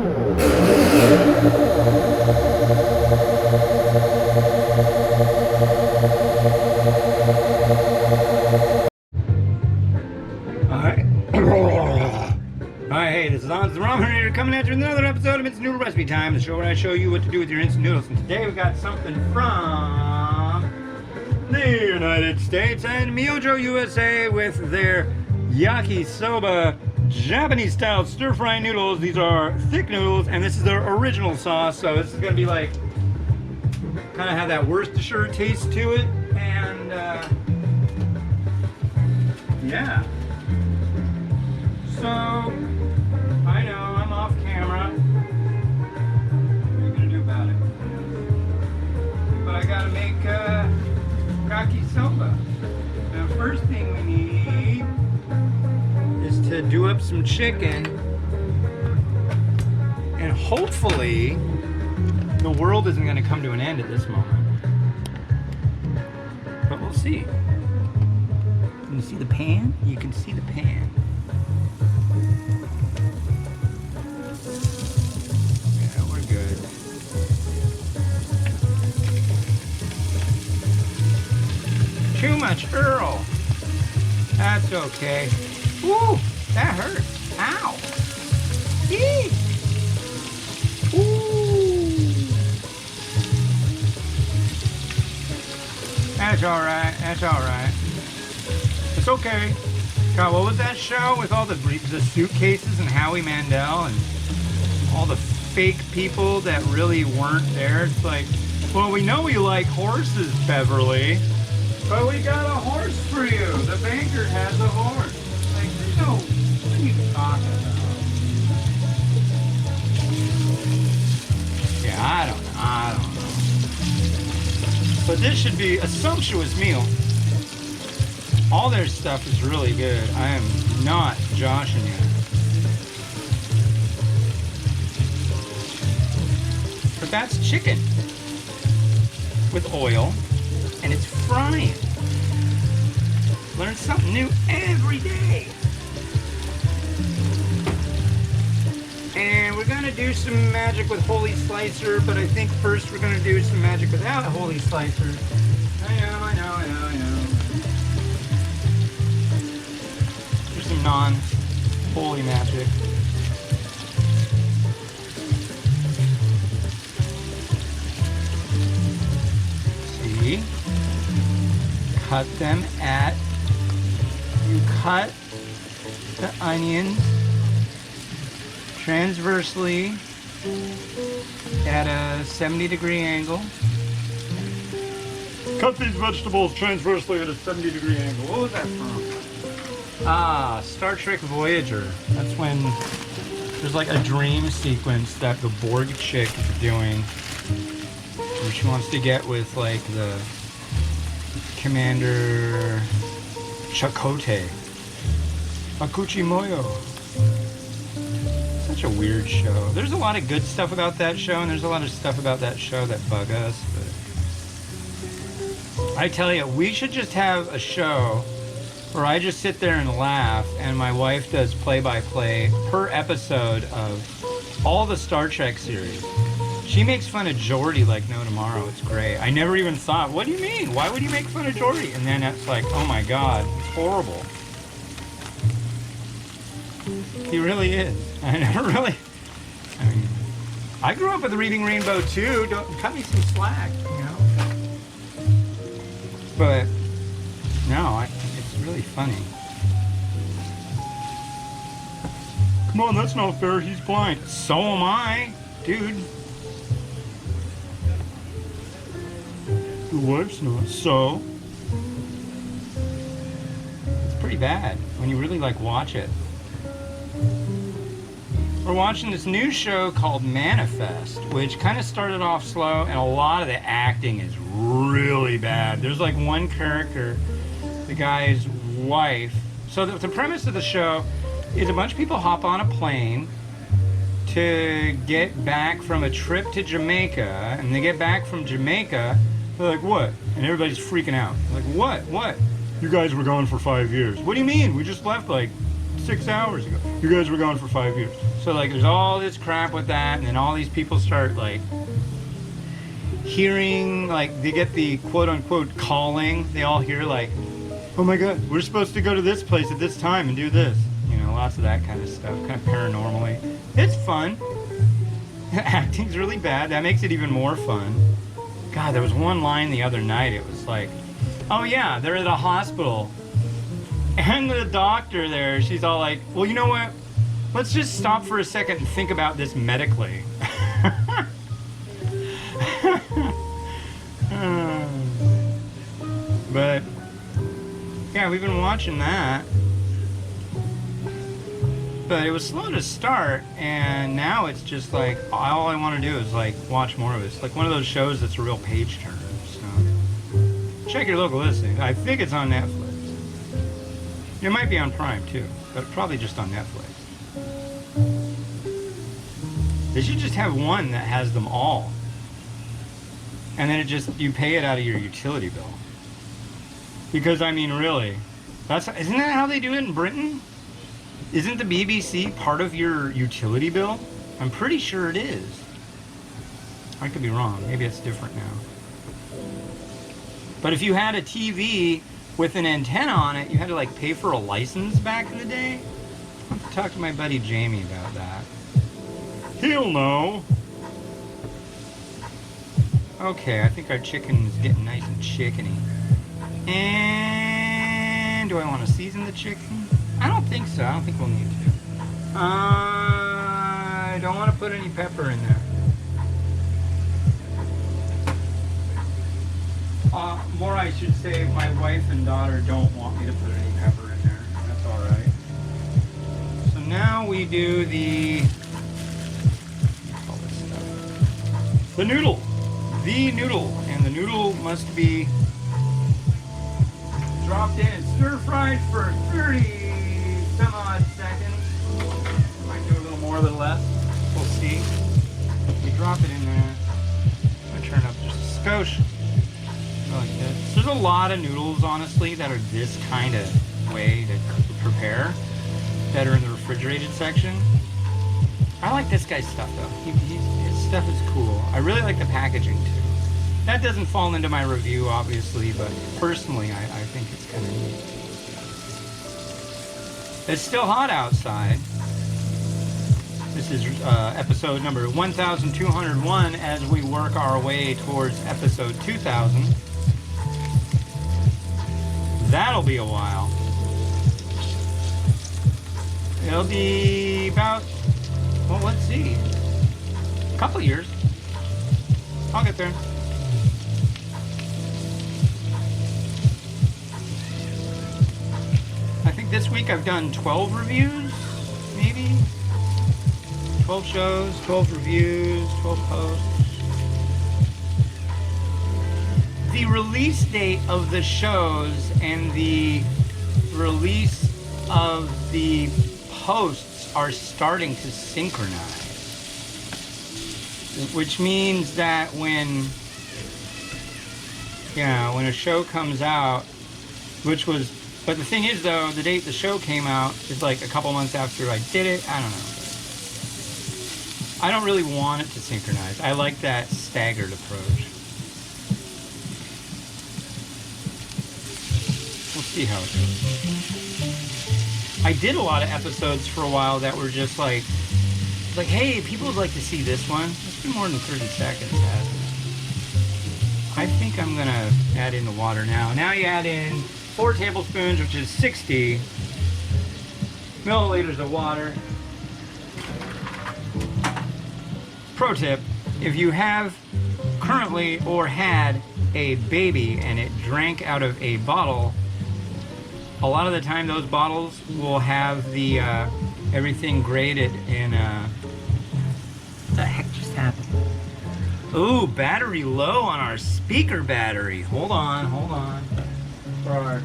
Hey, this is the Ramen Reader coming at you with another episode of It's Noodle Recipe Time, the show where I show you what to do with your instant noodles. And today we got something from the United States and Myojo, USA with their Yakisoba Japanese-style stir-fry noodles. These are thick noodles, and this is their original sauce, so this is going to be like, kind of have that Worcestershire taste to it, and yeah. So, I know, I'm off camera. What are you gonna do about it? But I gotta make yakisoba. Now, first thing we need is to do up some chicken. And hopefully, the world isn't gonna come to an end at this moment. But we'll see. Can you see the pan? You can see the pan. Too much Earl. That's okay. Ooh, that hurt. Ow. Eee. Ooh. That's alright. That's alright. It's okay. God, what was that show with all the suitcases and Howie Mandel and all the fake people that really weren't there? It's like, well, we know you like horses, Beverly. But we got a horse for you. The banker has a horse. Like, no, what are you talking about? Yeah, I don't know. But this should be a sumptuous meal. All their stuff is really good. I am not joshing you. But that's chicken with oil. And it's frying. Learn something new every day. And we're gonna do some magic with Holy Slicer, but I think first we're gonna do some magic without a Holy Slicer. I know. There's some non-holy magic. See? Cut them at, you cut the onions transversely at a 70-degree angle. Cut these vegetables transversely at a 70-degree angle. What was that from? Ah, Star Trek Voyager. That's when there's like a dream sequence that the Borg chick is doing. And she wants to get with like the Commander Chakotay. Akuchi Moyo. Such a weird show. There's a lot of good stuff about that show, and there's a lot of stuff about that show that bug us. But I tell you, we should just have a show where I just sit there and laugh, and my wife does play-by-play per episode of all the Star Trek series. She makes fun of Geordi like no tomorrow. It's great. I never even thought, what do you mean? Why would you make fun of Geordi? And then it's like, oh my God, it's horrible. He really is. I never really, I mean, I grew up with Reading Rainbow too. Don't cut me some slack, you know? But, no, it's really funny. Come on, that's not fair. He's blind. So am I, dude. Your wife's not, so it's pretty bad when you really like watch it. We're watching this new show called Manifest, which kind of started off slow, and a lot of the acting is really bad. There's like one character, the guy's wife. So the premise of the show is a bunch of people hop on a plane to get back from a trip to Jamaica, and they get back from Jamaica. They're like, what? And everybody's freaking out. Like, what? You guys were gone for 5 years. What do you mean? We just left like 6 hours ago. You guys were gone for 5 years. So like there's all this crap with that, and then all these people start like hearing, like they get the quote unquote calling. They all hear like, oh my god, we're supposed to go to this place at this time and do this. You know, lots of that kind of stuff, kind of paranormally. It's fun. Acting's really bad. That makes it even more fun. God, there was one line the other night. It was like, oh yeah, they're at a hospital. And the doctor there, she's all like, well, you know what? Let's just stop for a second and think about this medically. But, yeah, we've been watching that. But it was slow to start, and now it's just like, all I want to do is like watch more of it. It's like one of those shows that's a real page turner. So, check your local listing. I think it's on Netflix. It might be on Prime too, but probably just on Netflix. They should just have one that has them all. And then you pay it out of your utility bill. Because I mean really, isn't that how they do it in Britain? Isn't the BBC part of your utility bill? I'm pretty sure it is. I could be wrong, maybe it's different now. But if you had a TV with an antenna on it, you had to like pay for a license back in the day. I'll have to talk to my buddy Jamie about that. He'll know. Okay, I think our chicken is getting nice and chickeny. And do I want to season the chicken? I don't think so. I don't think we'll need to. I don't want to put any pepper in there. More I should say, my wife and daughter don't want me to put any pepper in there. That's alright. So now we do the noodle. The noodle. And the noodle must be dropped in and stir-fried for 30 some odd seconds. Might do a little more, a little less. We'll see. We drop it in there. I'm going to turn up just a skosh. Like this. There's a lot of noodles, honestly, that are this kind of way to prepare that are in the refrigerated section. I like this guy's stuff, though. His stuff is cool. I really like the packaging, too. That doesn't fall into my review, obviously, but personally, I think it's kind of neat. It's still hot outside. This is episode number 1201 as we work our way towards episode 2000. That'll be a while. It'll be about, well, let's see, a couple years. I'll get there. I think this week I've done 12 reviews, maybe. 12 shows, 12 reviews, 12 posts. The release date of the shows and the release of the posts are starting to synchronize. Which means that when a show comes out, but the thing is though, the date the show came out is like a couple months after I did it. I don't know. I don't really want it to synchronize. I like that staggered approach. We'll see how it goes. I did a lot of episodes for a while that were just like, hey, people would like to see this one. Let's do more than 30 seconds. I think I'm gonna add in the water now. Now you add in 4 tablespoons, which is 60 milliliters of water. Pro tip, if you have currently or had a baby and it drank out of a bottle, a lot of the time those bottles will have the everything graded in what the heck just happened? Ooh, battery low on our speaker battery. Hold on. For our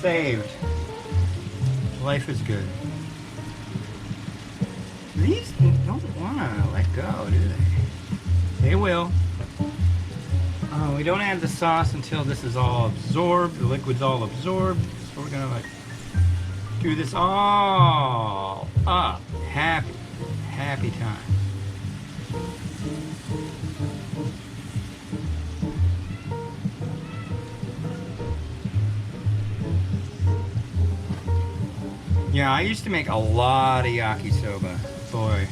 saved. Life is good. These, don't want to let go, do they? They will. We don't add the sauce until this is all absorbed. The liquid's all absorbed. So we're gonna like do this all up. Happy, happy time. Yeah, I used to make a lot of yakisoba. Boy,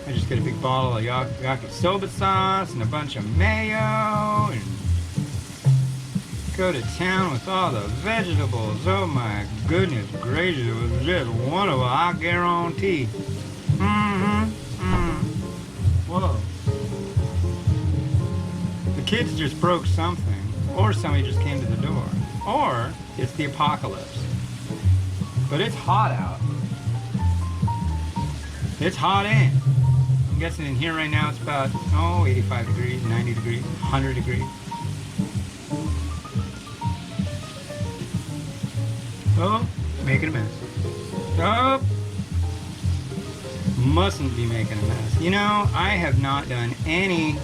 I just get a big bottle of yakisoba sauce and a bunch of mayo and go to town with all the vegetables. Oh my goodness gracious, it was just wonderful, I guarantee. Whoa. The kids just broke something, or somebody just came to the door, or it's the apocalypse. But it's hot out. It's hot in. I'm guessing in here right now it's about, 85 degrees, 90 degrees, 100 degrees. Oh, making a mess. Oh, mustn't be making a mess. You know, I have not done any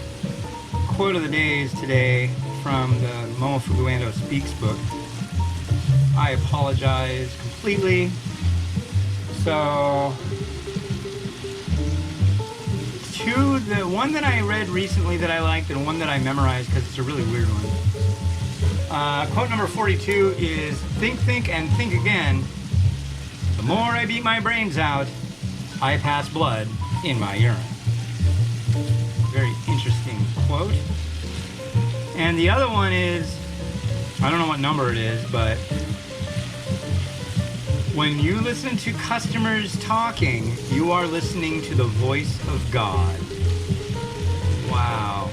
quote of the days today from the Momofuku Ando Speaks book. I apologize completely. So, the one that I read recently that I liked and one that I memorized because it's a really weird one. Quote number 42 is, think, think, and think again. The more I beat my brains out, I pass blood in my urine. Very interesting quote. And the other one is, I don't know what number it is, but when you listen to customers talking, you are listening to the voice of God. Wow.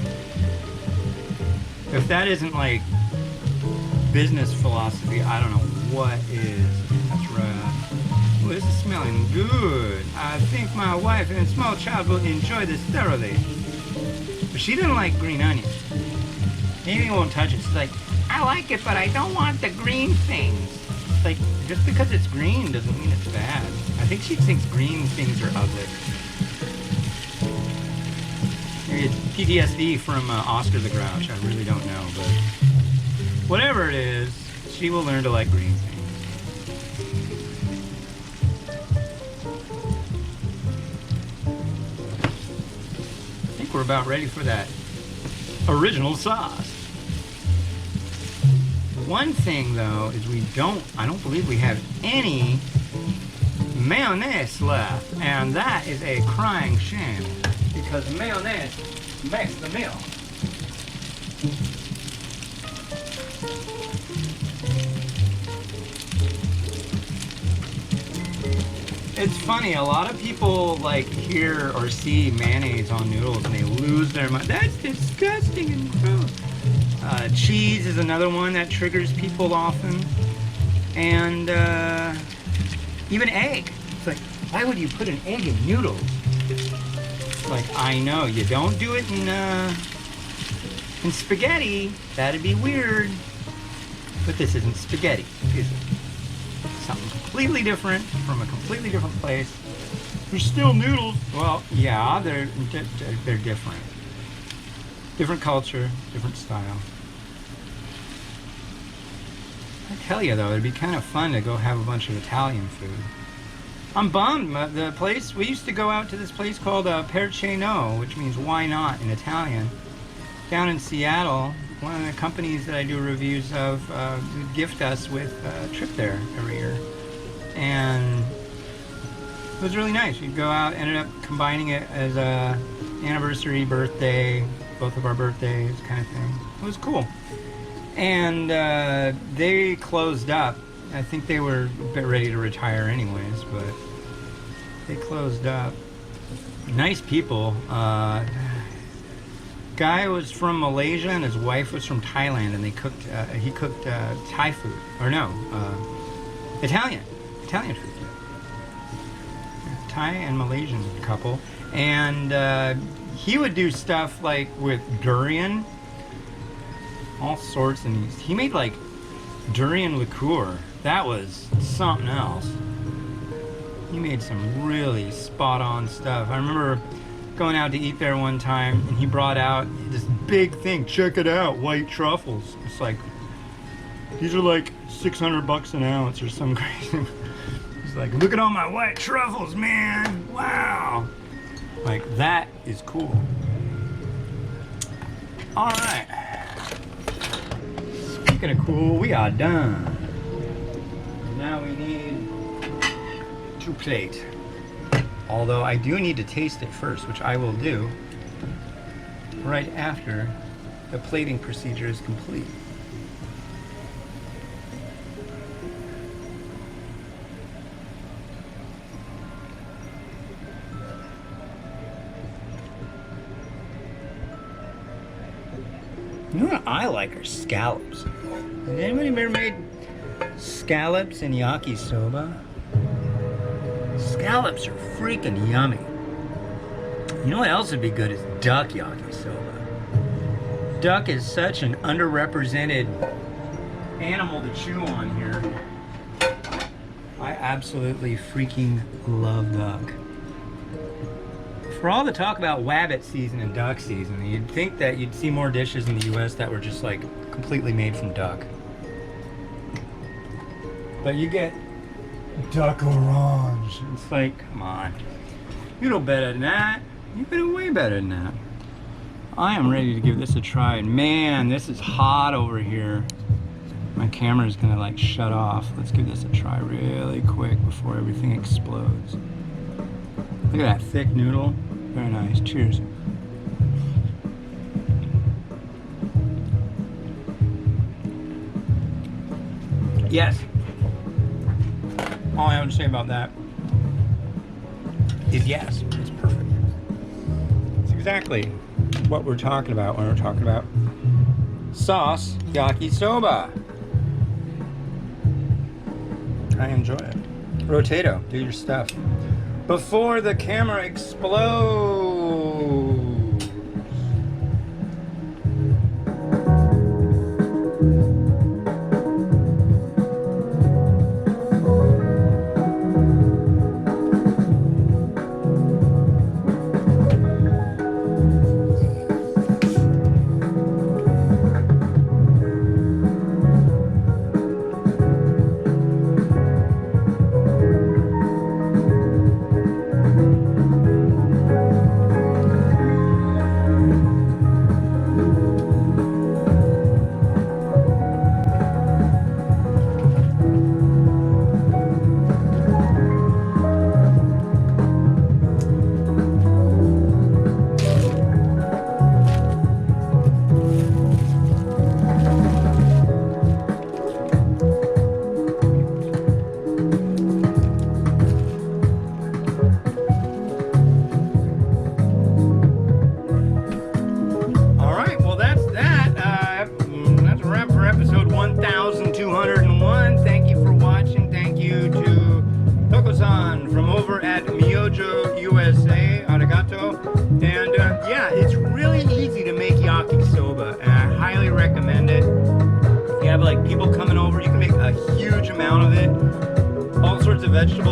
If that isn't like business philosophy, I don't know what is. That's right. Oh, this is smelling good. I think my wife and small child will enjoy this thoroughly. But she didn't like green onions. Amy won't touch it. She's like, I like it, but I don't want the green things. It's like, just because it's green doesn't mean it's bad. I think she thinks green things are ugly. Maybe it's PTSD from Oscar the Grouch. I really don't know, but whatever it is, she will learn to like green things. I think we're about ready for that original sauce. One thing though is I don't believe we have any mayonnaise left, and that is a crying shame because mayonnaise makes the meal. It's funny, a lot of people like hear or see mayonnaise on noodles and they lose their mind. That's disgusting and gross. Cheese is another one that triggers people often. And even egg. It's like, why would you put an egg in noodles? Like, I know, you don't do it in spaghetti. That'd be weird. But this isn't spaghetti, is it? Something completely different from a completely different place. They're still noodles. Well, yeah, they're different. Different culture, different style. I tell you though, it'd be kind of fun to go have a bunch of Italian food. I'm bummed. The place, we used to go out to this place called Perché No, which means why not in Italian. Down in Seattle, one of the companies that I do reviews of would gift us with a trip there every year. And it was really nice. We'd go out, ended up combining it as a anniversary, birthday, both of our birthdays kind of thing. It was cool. And they closed up. I think they were a bit ready to retire anyways, but they closed up. Nice people. Guy was from Malaysia and his wife was from Thailand, and they cooked. He cooked Thai food, or no, Italian food. Thai and Malaysian couple, and he would do stuff like with durian, all sorts, and he made like durian liqueur. That was something else. He made some really spot on stuff. I remember going out to eat there one time and he brought out this big thing. Check it out, white truffles. It's like, these are like $600 an ounce or some crazy. He's like, look at all my white truffles, man. Wow. Like, that is cool. All right. Speaking of cool, we are done. Now we need to plate. Although I do need to taste it first, which I will do right after the plating procedure is complete. You know what I like are scallops. Has anybody ever made scallops and yakisoba? Scallops are freaking yummy. You know what else would be good is duck yakisoba. Duck is such an underrepresented animal to chew on here. I absolutely freaking love duck. For all the talk about wabbit season and duck season, you'd think that you'd see more dishes in the US that were just like completely made from duck. But you get duck orange. It's like, come on. You know better than that. You know way better than that. I am ready to give this a try. And man, this is hot over here. My camera is gonna like shut off. Let's give this a try really quick before everything explodes. Look at that thick noodle. Very nice. Cheers. Yes. All I have to say about that is yes. It's perfect. It's exactly what we're talking about when we're talking about sauce yakisoba. I enjoy it. Rotato, do your stuff. Before the camera explodes. From over at Myojo, USA, arigato. And yeah, it's really easy to make yakisoba, and I highly recommend it. If you have like people coming over, you can make a huge amount of it. All sorts of vegetables.